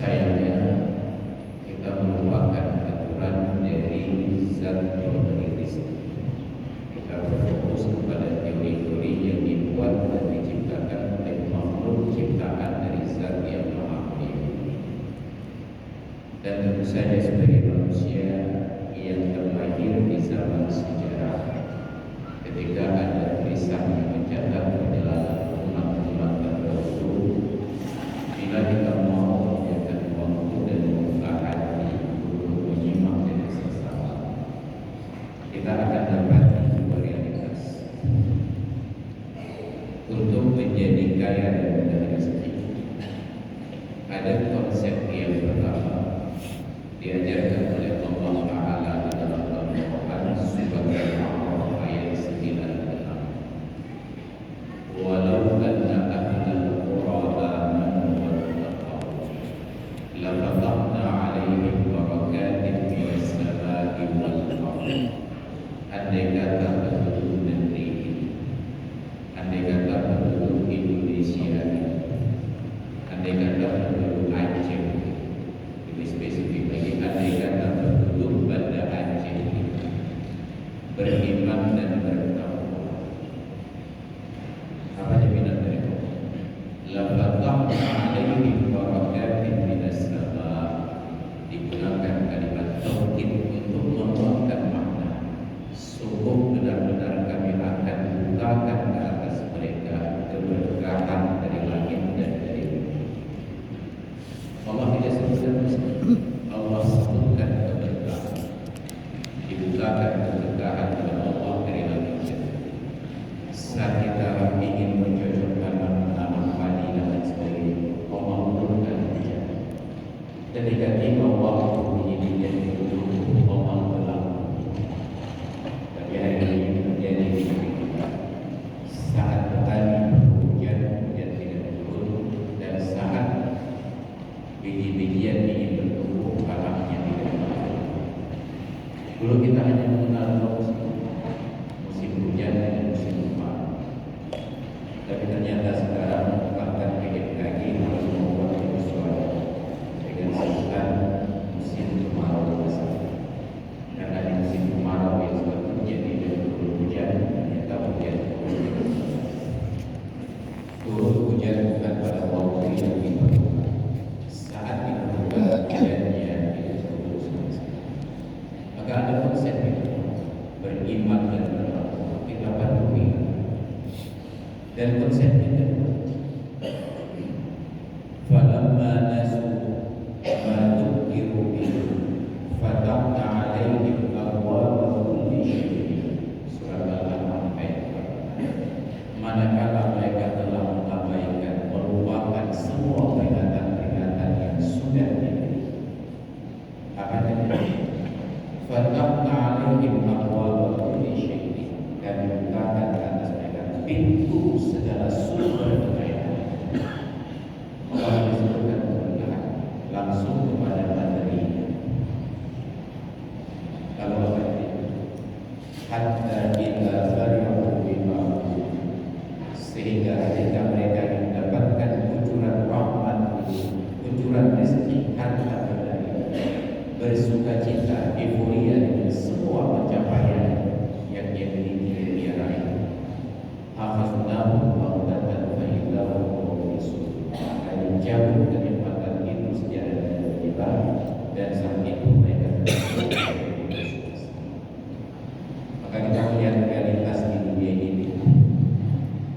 sayangnya kita melupakan aturan dari zat teori rizki. Kita berfokus kepada teori-teori yang dibuat dan diciptakan oleh makhluk ciptaan dari zat yang maha mulia. Dan tentu saja sebagai manusia yang terlahir di zaman sejarah, ketika ada lisan yang mencatat perjalanan umat-umat terdahulu, bila kita mau menjaga waktu dan membuka hati untuk menyimak dengan sesama, kita akan dapat sebuah realitas. Untuk menjadi kaya dan mudah rezeki, ada konsep yang pertama diajarkan oleh Allah Ta'ala di dalam Al-Quran sebagai ayat 96. Walau anna ahlal qura amanu wattaqaw lafatahna 'alaihim barakatin minas samai wal ardh. Andai kata penduduk negeri ini, andai kata penduduk Indonesia ini, andai kata penduduk Aceh, lebih spesifik lagi, andai kata penduduk Banda Aceh ini beriman dan bertakwa, apa jaminan dari Allah? Lafatahna 'alaihim barakatin minas sama. Digunakan kalimat taukid untuk membuatkan makna. Sungguh benar-benar kami akan bukakan ke atas mereka keberkahan dari langit dan dari bumi. Allah tidak sebutkan, Allah sebutkan keberkahan. Dibukakan keberkahan oleh Allah dari langit dan bumi. Saat kita ingin mencocokkan menanam padi dan sebagainya, Allah turunkan hujan. Ketika tiba waktu ini dan itu, Allah berlaku. Tapi hari ini terjadi di kita. Saat petani hujan tidak turun, dan saat biji-bijian ingin bertumbuh, tanahnya tidak turun. Dulu kita hanya mengenal musim hujan dan musim kemarau. Tapi ternyata sekarang bahkan BMKG harus membuat penyesuaian dengan sebutan musim kemarau besar. Karena di musim kemarau yang sebetulnya tidak turun hujan, ternyata hujan turun hujan bukan pada waktu yang diperlukan. Saat diperlukan hujannya tidak turun sama sekali. Maka ada konsep itu, beriman dan bertakwa, kita patuhi. Dan konsepnya kedua, falamma nasu ma dzukiru bihi fatahna 'alaihim abwaaba kulli syai'in. Surat Al-An'am ayat 4. Manakala mereka telah mengabaikan, melupakan semua peringatan-peringatan yang sudah diberi, apa terjadi? Fatahna 'alaihim abwaaba kulli syai'in, kami bukakan ke atas mereka pintu segala sumber kekayaan. Allah disebutkan keberkahan langsung kepada materinya. Kalau berarti hatta kita farihu bima, sehingga ketika mereka mendapatkan kucuran rahmat, kucuran rezeki, harta benda, bersuka cita, euforia dengan semua pencapaian yang dia miliki dan dia raih. Akhadnahum baghtatan fa idza hum mublisun. Kami jauh kenikmatan itu secara tiba-tiba, dan saat itu mereka terus. Maka kita melihat realitas di dunia ini,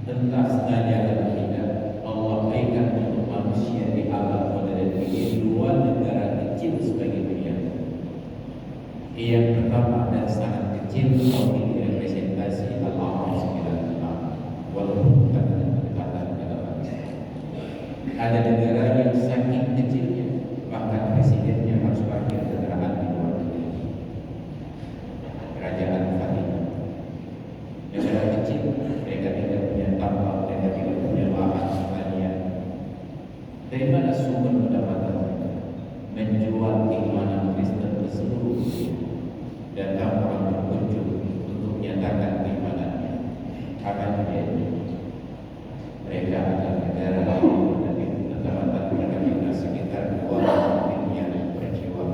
entah sengaja atau tidak, Allah berikan untuk manusia di alam modern ini dua negara kecil sebagai dunia. Yang pertama dan sangat kecil, memiliki representasi Allah SWT, walaupun bukan dengan pendekatan agama Islam. Ada negara yang saking kecilnya, bahkan presidennya harus parkir kendaraan di luar negeri. Kerajaan Vatikan, negara kecil, mereka tidak punya tambang, mereka tidak punya lahan pertanian. Dari mana sumber pendapatan mereka? Menjual keimanan Kristen ke seluruh dunia, dan orang berkunjung untuk menyatakan keimanannya. Apa yang terjadi? Mereka adalah negara lain, tetapi negara pendapatan per kapita sekitar 2 miliar per jiwa.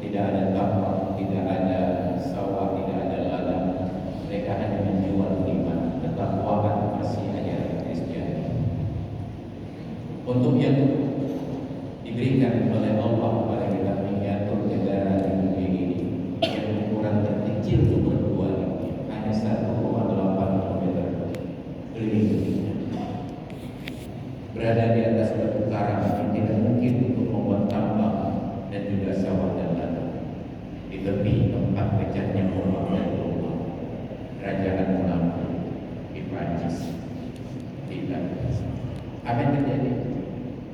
Tidak ada tambang, tidak ada sawah, tidak ada ladang. Mereka hanya menjual iman, ketakwaan versi ajaran Kristiani. Untuk yang diberikan oleh Allah kepada kita mengatur negara di dunia ini yang ukuran terkecil nomor 2 hanya 1,8 km keliling, berada di atas batu karang yang tidak mungkin untuk membuat tambang dan juga sawah dan ladang, di tepi tempat pecahnya ombak dan gelombang. Kerajaan Monaco di Prancis. Apa yang terjadi?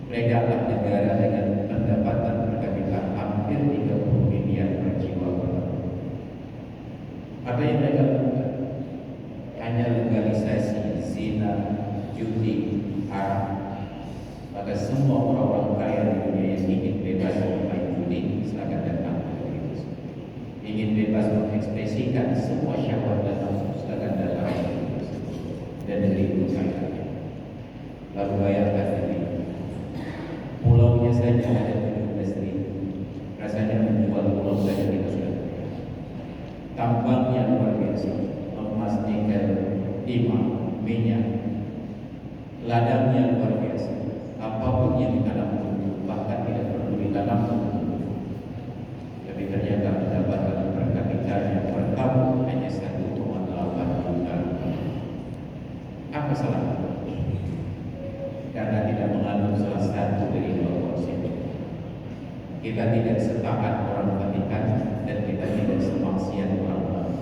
Mereka adalah negara dengan pendapatan per kapita hampir 30 miliar per jiwa. Apa yang mereka lakukan? Hanya legalisasi zina, judi, haram. Maka semua orang-orang kaya di dunia yang ingin bebas bermain judi, silakan datang ke Indonesia. Ingin bebas mengekspresikan semua syahwat dan nafsu, silakan datang ke Indonesia. Dan negeri itu kaya. Lalu bayangkan ini, pulaunya saja ada 17.000. Rasanya menjual pulau saja kita sudah kaya. Tambangnya luar biasa, emas, nikel, timah, minyak. Ladangnya luar biasa. Apapun yang ditanam tumbuh, bahkan tidak perlu ditanam tumbuh. Tapi ternyata pendapatan per kapitanya per tahun hanya 1,8 juta. Apa salahnya? Karena tidak menganut salah satu dari 2 konsep. Kita tidak setaat orang Vatikan dan kita tidak semaksiat orang.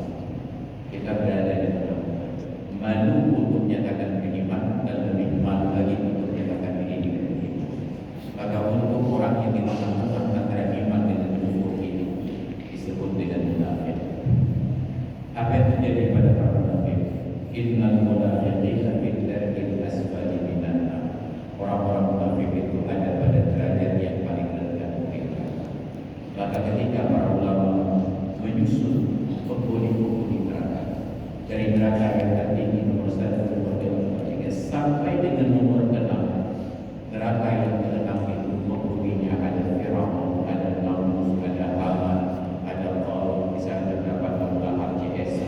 Kita berada di tengah-tengah. Malu untuk menyatakan beriman dan lebih malu lagi untuk menyatakan ini tidak beriman. Maka untuk orang yang di tengah-tengah antara iman dengan kufur ini disebut dengan munafik. Apa yang terjadi pada para munafik? Innal munafiqina fi darkil asfali minan nar. Orang-orang munafik itu ada pada derajat yang paling rendah mereka. Maka ketika para ulama menyusun penghuni-penghuni neraka, dari neraka yang tertinggi nomor 1, nomor 2, nomor 3 sampai dengan nomor 6, neraka yang ke-6 itu penghuninya ada Firaun, ada Namrud, ada Haman, ada Qarun, bisa ada beberapa tambahan RJS.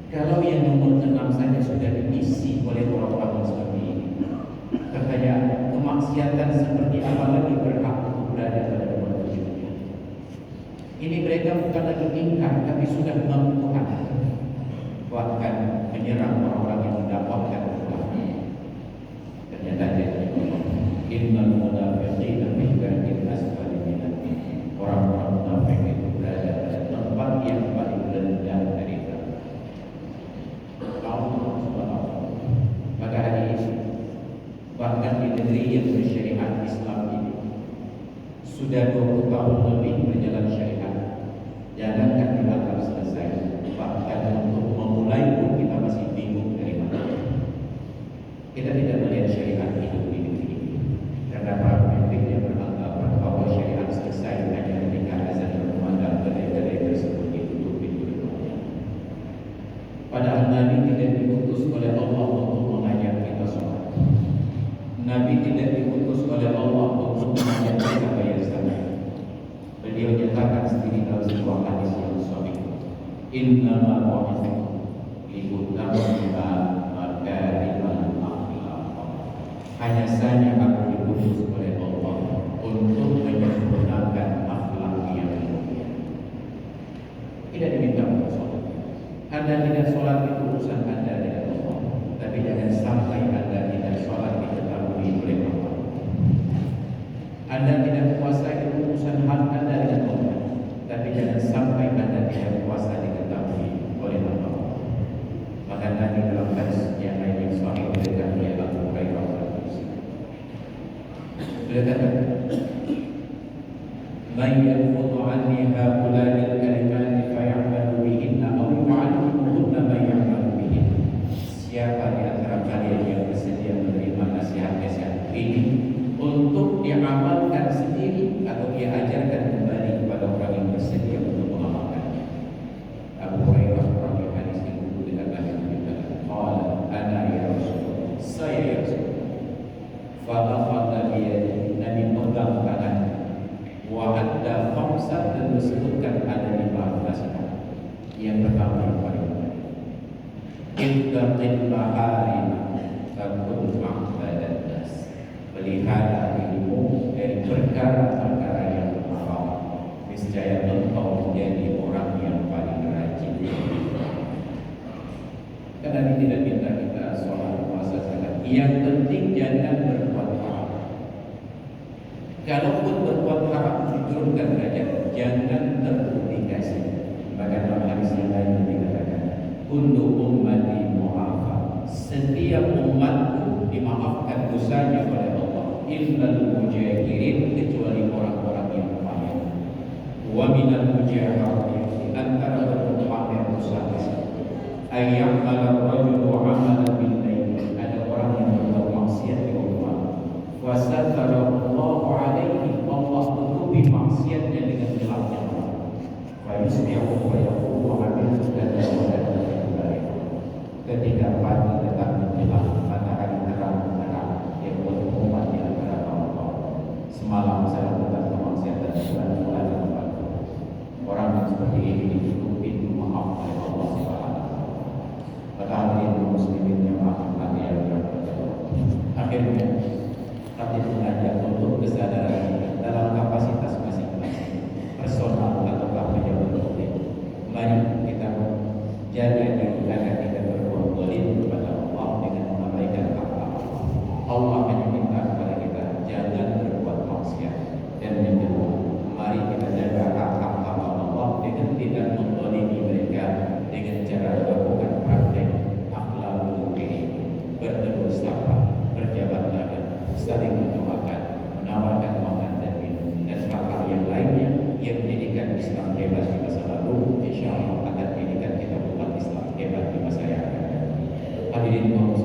Kalau yang nomor 6 saja sudah diisi oleh orang-orang seperti ini, katanya kemaksiatan seperti apa lagi berhak untuk berada pada nomor 7? Ini mereka bukan lagi ingkar, tapi sudah mengaku bahkan menyerang orang-orang yang mendapatkan Tuhan. Ternyata jadi innal munafiqina fi darkil asfali minan nar. Orang-orang munafik itu berada pada tempat yang paling rendah dari neraka. Maka hari ini bahkan di negeri yang bersyariat Islam ini sudah 20 tahun lebih berjalan syariat. Jangankan dianggap selesai, bahkan untuk memulai pun kita masih bingung dari mana. Kita tidak melihat syariat hidup di negeri ini karena para pemimpinnya beranggapan bahwa syariat selesai hanya ketika azan berkumandang, kedai-kedai tersebut ditutup pintu rumahnya. Padahal Nabi tidak diutus oleh Allah untuk mengajak kita sholat. Nabi tidak diutus oleh Allah untuk mengajak kita bayar zakat. Beliau nyatakan sendiri dalam sebuah hadis yang sahih, innama bu'ithu liutammima makarimal akhlaq. Hanya saja aku diutus oleh Allah untuk menyempurnakan akhlak yang mulia. Tidak diminta untuk sholat. Anda tidak sholat itu urusan Anda dengan Allah, tapi jangan sampai Anda tidak sholat diketahui oleh Allah. Anda tidak puasa itu urusan hak Anda dengan Allah, tapi jangan sampai Anda tidak puasa diketahui oleh Allah. Maka Nabi dalam hadis yang lain yang sahih berikan oleh Abu Hurairah beliau katakan, "Man yanfudu anni haula'il kalimati fayamalu bihinna aw yu'allimuhunna man ya'malu bihinna." Siapa di antara kalian yang bersedia menerima nasihat-nasihat ini untuk diamalkan sendiri atau dia ajarkan kembali kepada orang yang bersedia untuk mengamalkannya? Abu Hurairah radhiyallahu anhu hadis ini dengan lahir berkata, "Qala ana ya Rasulullah." Saya ya Rasulullah. ittaqil maharima takun ma'badan nas. Pelihara dirimu dari perkara-perkara yang haram, niscaya engkau menjadi orang yang paling rajin. Karena ini tidak minta kita sholat, puasa, zakat. Yang penting jangan berbuat haram. Kalaupun berbuat haram diturunkan derajat, jangan terpublikasi. Bahkan dalam hadis yang lain dikatakan, kullu ummati mu'afa. Setiap umatku dimaafkan dosanya oleh Allah, illal mujahirin, kecuali orang-orang yang pamer. Wa minal mujahirin, antara berpamer dosa ayya'mal rajulu 'amalan bil lail, ada orang yang berbuat maksiat di rumah, wa sattarallahu 'alaihi, Allah tutupi maksiatnya dengan gelapnya malam. Fa yusbihu wa yaqulu 'amiltu kadza wa kadza. Ketika pagi datang menjelang, matahari terang menerang, dia berhubungan di antara kaum-kaum. Semalam saya melakukan kemaksiatan bulan depan. Orang yang seperti ini ditutupi maaf oleh Allah Subhanahu. Hadirin muslimin yang rahmati Allah. Akhirnya kami mengajak untuk kesadaran kita dalam kapasitas masing-masing, personal atau pejabat publik. Mari kita jaga diri agar kita berbuat zalim kepada Allah dengan mengabaikan hak Allah. Allah hanya minta kepada kita jangan berbuat maksiat. Dan yang kedua, mari kita jaga hak-hak Allah dengan tidak menzalimi mereka dengan cara melakukan praktek akhlakul karim, bertegur sapa, berjabat tangan, saling mendoakan, menawarkan makan dan minum, dan hal-hal yang lainnya yang menjadikan Islam hebat di masa lalu, insya Allah akan menjadikan kita umat Islam hebat di masa yang akan datang. Hadirin kaum